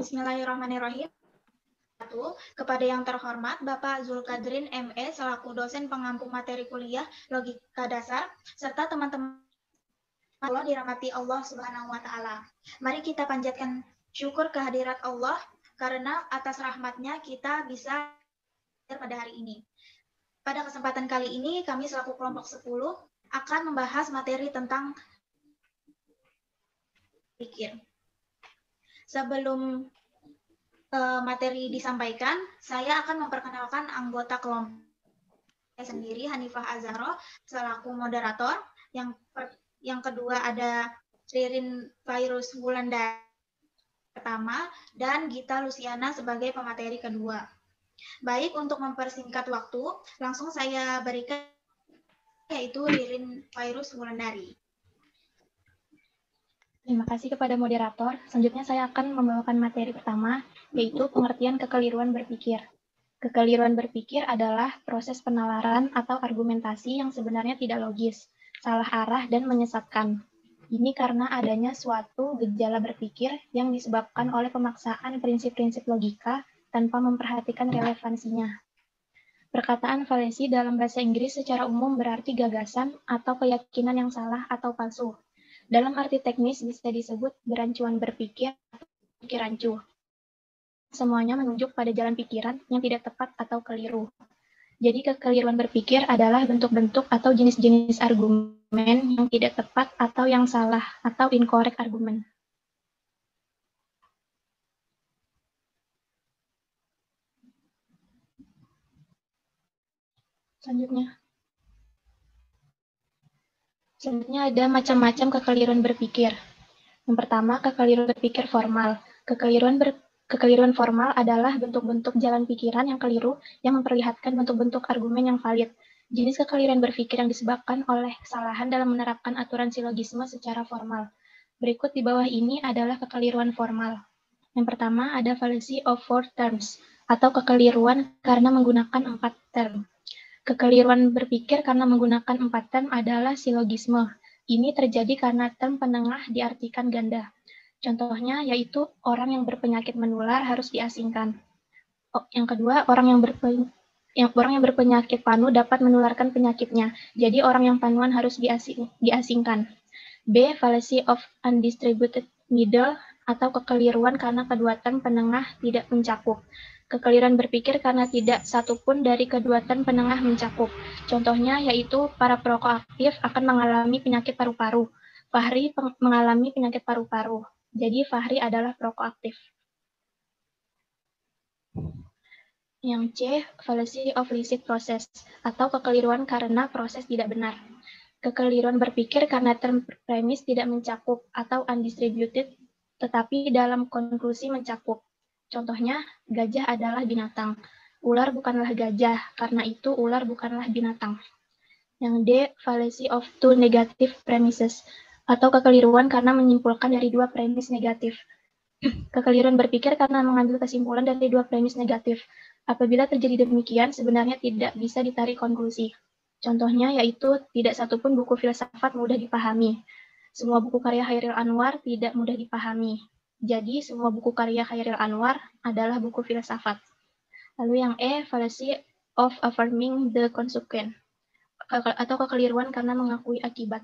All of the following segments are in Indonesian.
Bismillahirrahmanirrahim. Kepada yang terhormat Bapak Zulkadrin ME selaku dosen pengampu materi kuliah Logika Dasar serta teman-teman Allah dirahmati Allah Subhanahu wa taala. Mari kita panjatkan syukur kehadirat Allah karena atas rahmatnya kita bisa pada hari ini. Pada kesempatan kali ini kami selaku kelompok 10 akan membahas materi tentang pikir. Sebelum materi disampaikan, saya akan memperkenalkan anggota kelompok sendiri, Hanifah Azharo selaku moderator. Yang kedua ada Ririn Virus Wulandari pertama dan Gita Luciana sebagai pemateri kedua. Baik, untuk mempersingkat waktu, langsung saya berikan yaitu Ririn Virus Wulandari. Terima kasih kepada moderator. Selanjutnya saya akan membawakan materi pertama, yaitu pengertian kekeliruan berpikir. Kekeliruan berpikir adalah proses penalaran atau argumentasi yang sebenarnya tidak logis, salah arah, dan menyesatkan. Ini karena adanya suatu gejala berpikir yang disebabkan oleh pemaksaan prinsip-prinsip logika tanpa memperhatikan relevansinya. Perkataan falesi dalam bahasa Inggris secara umum berarti gagasan atau keyakinan yang salah atau palsu. Dalam arti teknis bisa disebut berancuan berpikir atau pikir rancu. Semuanya menunjuk pada jalan pikiran yang tidak tepat atau keliru. Jadi kekeliruan berpikir adalah bentuk-bentuk atau jenis-jenis argumen yang tidak tepat atau yang salah atau incorrect argumen. Selanjutnya ada macam-macam kekeliruan berpikir. Yang pertama, kekeliruan berpikir formal. Kekeliruan formal adalah bentuk-bentuk jalan pikiran yang keliru yang memperlihatkan bentuk-bentuk argumen yang valid. Jenis kekeliruan berpikir yang disebabkan oleh kesalahan dalam menerapkan aturan silogisme secara formal. Berikut di bawah ini adalah kekeliruan formal. Yang pertama ada fallacy of four terms, atau kekeliruan karena menggunakan 4 term. Kekeliruan berpikir karena menggunakan 4 term adalah silogisme. Ini terjadi karena term penengah diartikan ganda. Contohnya yaitu orang yang berpenyakit menular harus diasingkan. Yang kedua, orang yang berpenyakit panu dapat menularkan penyakitnya. Jadi orang yang panuan harus diasingkan. B. Fallacy of undistributed middle atau kekeliruan karena kedua term penengah tidak mencakup. Kekeliruan berpikir karena tidak satupun dari kedua term penengah mencakup. Contohnya yaitu para perokok aktif akan mengalami penyakit paru-paru. Fahri mengalami penyakit paru-paru. Jadi Fahri adalah perokok aktif. Yang C, fallacy of licit process atau kekeliruan karena proses tidak benar. Kekeliruan berpikir karena term premis tidak mencakup atau undistributed, tetapi dalam konklusi mencakup. Contohnya, gajah adalah binatang. Ular bukanlah gajah, karena itu ular bukanlah binatang. Yang D, fallacy of two negative premises, atau kekeliruan karena menyimpulkan dari dua premis negatif. Kekeliruan berpikir karena mengambil kesimpulan dari dua premis negatif. Apabila terjadi demikian, sebenarnya tidak bisa ditarik konklusi. Contohnya yaitu tidak satupun buku filsafat mudah dipahami. Semua buku karya Chairil Anwar tidak mudah dipahami. Jadi, semua buku karya Chairil Anwar adalah buku filsafat. Lalu yang E, fallacy of affirming the consequent, atau kekeliruan karena mengakui akibat.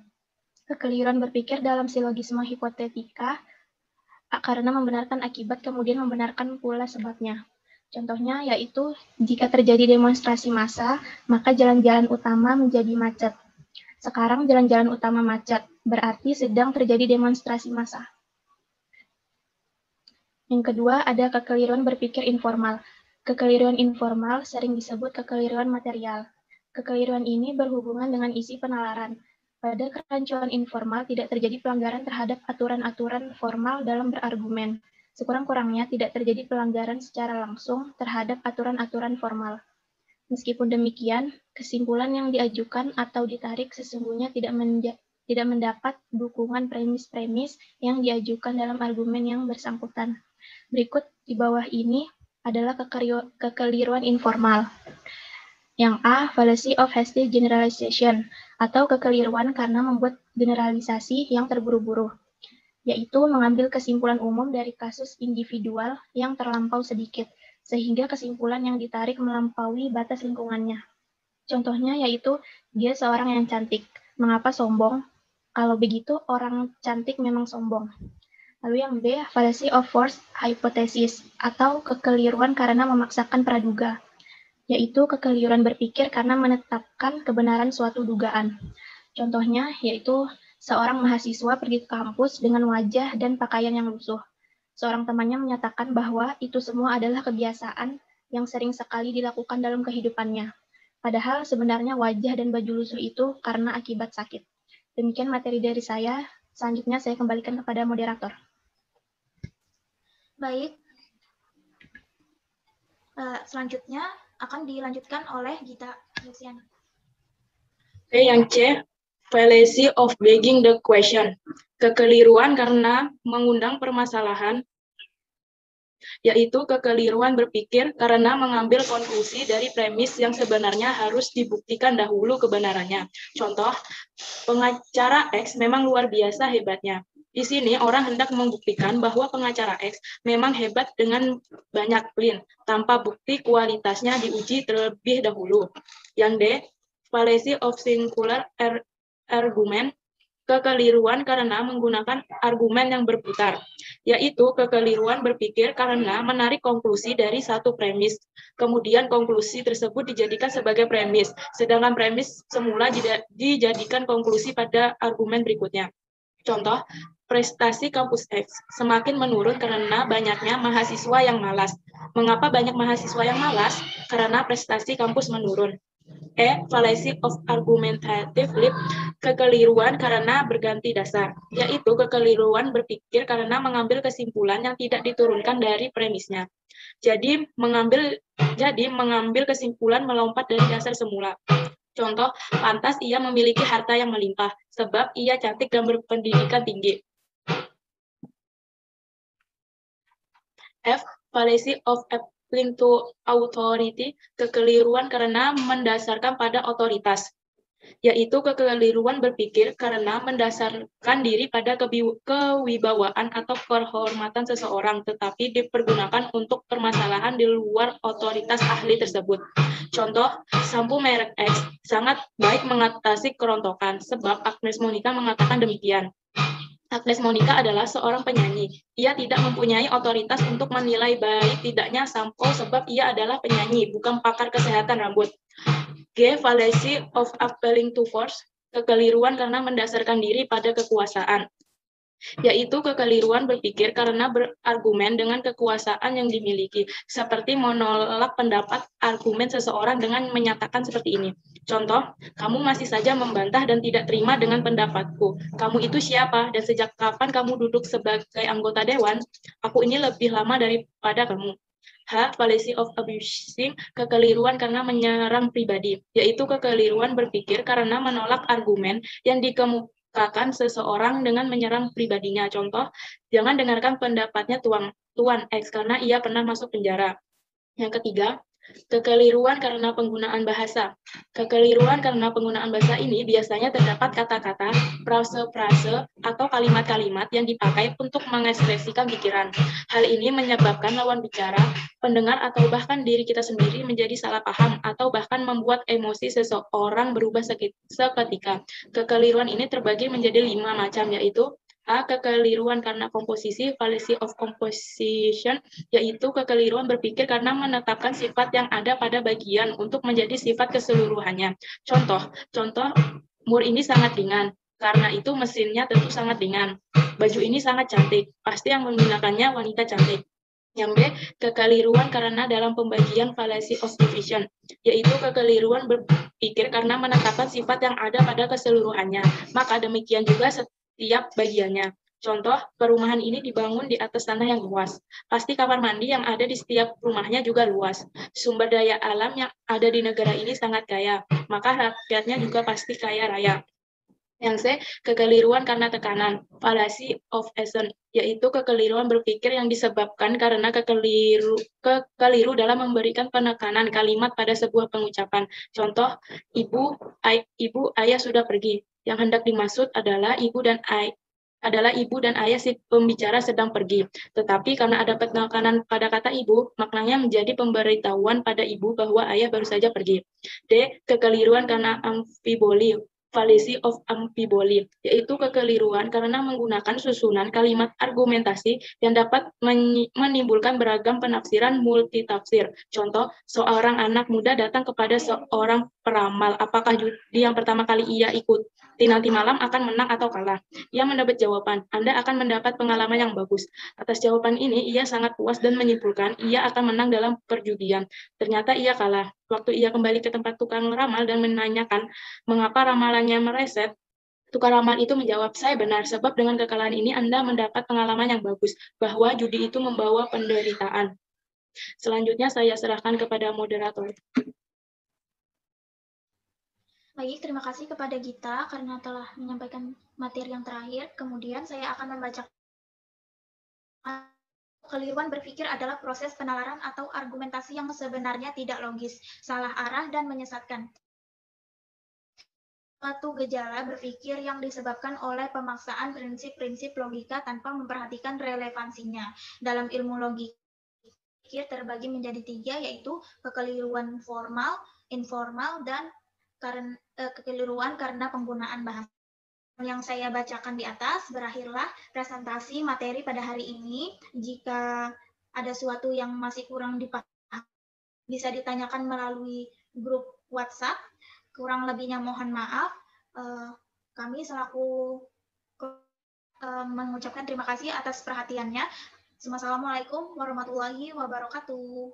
Kekeliruan berpikir dalam silogisme hipotetika karena membenarkan akibat kemudian membenarkan pula sebabnya. Contohnya yaitu jika terjadi demonstrasi massa, maka jalan-jalan utama menjadi macet. Sekarang jalan-jalan utama macet, berarti sedang terjadi demonstrasi massa. Yang kedua, ada kekeliruan berpikir informal. Kekeliruan informal sering disebut kekeliruan material. Kekeliruan ini berhubungan dengan isi penalaran. Pada kerancuan informal tidak terjadi pelanggaran terhadap aturan-aturan formal dalam berargumen. Sekurang-kurangnya tidak terjadi pelanggaran secara langsung terhadap aturan-aturan formal. Meskipun demikian, kesimpulan yang diajukan atau ditarik sesungguhnya tidak mendapat dukungan premis-premis yang diajukan dalam argumen yang bersangkutan. Berikut di bawah ini adalah kekeliruan informal. Yang A, fallacy of hasty generalization, atau kekeliruan karena membuat generalisasi yang terburu-buru. yaitu mengambil kesimpulan umum dari kasus individual yang terlampau sedikit, sehingga kesimpulan yang ditarik melampaui batas lingkungannya. Contohnya yaitu, dia seorang yang cantik. Mengapa sombong? Kalau begitu, orang cantik memang sombong. Lalu yang B, fallacy of force hypothesis, atau kekeliruan karena memaksakan praduga, yaitu kekeliruan berpikir karena menetapkan kebenaran suatu dugaan. Contohnya yaitu seorang mahasiswa pergi ke kampus dengan wajah dan pakaian yang lusuh. Seorang temannya menyatakan bahwa itu semua adalah kebiasaan yang sering sekali dilakukan dalam kehidupannya. Padahal sebenarnya wajah dan baju lusuh itu karena akibat sakit. Demikian materi dari saya. Selanjutnya saya kembalikan kepada moderator. Baik. Selanjutnya akan dilanjutkan oleh Gita Luciana. Oke, yang C, fallacy of begging the question. Kekeliruan karena mengundang permasalahan, yaitu kekeliruan berpikir karena mengambil konklusi dari premis yang sebenarnya harus dibuktikan dahulu kebenarannya. Contoh, pengacara X memang luar biasa hebatnya. Di sini orang hendak membuktikan bahwa pengacara X memang hebat dengan banyak klien, tanpa bukti kualitasnya diuji terlebih dahulu. Yang D, fallacy of singular argument, kekeliruan karena menggunakan argumen yang berputar, yaitu kekeliruan berpikir karena menarik konklusi dari satu premis, kemudian konklusi tersebut dijadikan sebagai premis, sedangkan premis semula dijadikan konklusi pada argumen berikutnya. Contoh, prestasi kampus X semakin menurun karena banyaknya mahasiswa yang malas. Mengapa banyak mahasiswa yang malas? Karena prestasi kampus menurun. E, fallacy of argumentative leap, kekeliruan karena berganti dasar, yaitu kekeliruan berpikir karena mengambil kesimpulan yang tidak diturunkan dari premisnya. Jadi mengambil kesimpulan melompat dari dasar semula. Contoh, pantas ia memiliki harta yang melimpah, sebab ia cantik dan berpendidikan tinggi. F, fallacy of appealing to authority, kekeliruan karena mendasarkan pada otoritas, yaitu kekeliruan berpikir karena mendasarkan diri pada kewibawaan atau kehormatan seseorang, tetapi dipergunakan untuk permasalahan di luar otoritas ahli tersebut. Contoh, sampo merek X sangat baik mengatasi kerontokan, sebab Agnes Monica mengatakan demikian. Agnes Monica adalah seorang penyanyi. Ia tidak mempunyai otoritas untuk menilai baik tidaknya sampo sebab ia adalah penyanyi, bukan pakar kesehatan rambut. G, fallacy of appealing to force, kekeliruan karena mendasarkan diri pada kekuasaan, yaitu kekeliruan berpikir karena berargumen dengan kekuasaan yang dimiliki, seperti menolak pendapat argumen seseorang dengan menyatakan seperti ini. Contoh, kamu masih saja membantah dan tidak terima dengan pendapatku. Kamu itu siapa dan sejak kapan kamu duduk sebagai anggota dewan? Aku ini lebih lama daripada kamu. H, fallacy of abusing, kekeliruan karena menyerang pribadi, yaitu kekeliruan berpikir karena menolak argumen yang dikemukakan seseorang dengan menyerang pribadinya. Contoh, jangan dengarkan pendapatnya Tuan X karena ia pernah masuk penjara. Yang ketiga, kekeliruan karena penggunaan bahasa. Kekeliruan karena penggunaan bahasa ini biasanya terdapat kata-kata, frase-frase, atau kalimat-kalimat yang dipakai untuk mengekspresikan pikiran. Hal ini menyebabkan lawan bicara, pendengar, atau bahkan diri kita sendiri menjadi salah paham, atau bahkan membuat emosi seseorang berubah seketika. Kekeliruan ini terbagi menjadi 5 macam, yaitu A, kekeliruan karena komposisi, fallacy of composition, yaitu kekeliruan berpikir karena menetapkan sifat yang ada pada bagian untuk menjadi sifat keseluruhannya. Contoh, mur ini sangat ringan, karena itu mesinnya tentu sangat ringan. Baju ini sangat cantik, pasti yang menggunakannya wanita cantik. Yang B, kekeliruan karena dalam pembagian fallacy of division, yaitu kekeliruan berpikir karena menetapkan sifat yang ada pada keseluruhannya. Maka demikian juga setiap bagiannya. Contoh, perumahan ini dibangun di atas tanah yang luas. Pasti kamar mandi yang ada di setiap rumahnya juga luas. Sumber daya alam yang ada di negara ini sangat kaya, maka rakyatnya juga pasti kaya raya. Yang C, kekeliruan karena tekanan, fallacy of assent, yaitu kekeliruan berpikir yang disebabkan karena kekeliru dalam memberikan penekanan kalimat pada sebuah pengucapan. Contoh, ibu, ayah sudah pergi. Yang hendak dimaksud adalah ibu dan adalah ibu dan ayah si pembicara sedang pergi. Tetapi karena ada penekanan pada kata ibu, maknanya menjadi pemberitahuan pada ibu bahwa ayah baru saja pergi. D. Kekeliruan karena amfiboli. Fallacy of amfiboli, yaitu kekeliruan karena menggunakan susunan kalimat argumentasi yang dapat menimbulkan beragam penafsiran multitafsir. Contoh, seorang anak muda datang kepada seorang peramal. Apakah judi yang pertama kali ia ikuti nanti malam akan menang atau kalah? Ia mendapat jawaban, Anda akan mendapat pengalaman yang bagus. Atas jawaban ini, ia sangat puas dan menyimpulkan ia akan menang dalam perjudian. Ternyata ia kalah. Waktu ia kembali ke tempat tukang ramal dan menanyakan mengapa ramalannya meleset, tukang ramal itu menjawab, saya benar, sebab dengan kekalahan ini Anda mendapat pengalaman yang bagus, bahwa judi itu membawa penderitaan. Selanjutnya saya serahkan kepada moderator. Baik, terima kasih kepada Gita karena telah menyampaikan materi yang terakhir. Kemudian saya akan membacakan kekeliruan berpikir adalah proses penalaran atau argumentasi yang sebenarnya tidak logis, salah arah, dan menyesatkan. Suatu gejala berpikir yang disebabkan oleh pemaksaan prinsip-prinsip logika tanpa memperhatikan relevansinya. Dalam ilmu logika, terbagi menjadi 3, yaitu kekeliruan formal, informal, dan kekeliruan karena penggunaan bahasa. Yang saya bacakan di atas, berakhirlah presentasi materi pada hari ini. Jika ada sesuatu yang masih kurang dipahami, bisa ditanyakan melalui grup WhatsApp. Kurang lebihnya mohon maaf. Kami selaku mengucapkan terima kasih atas perhatiannya. Wassalamualaikum warahmatullahi wabarakatuh.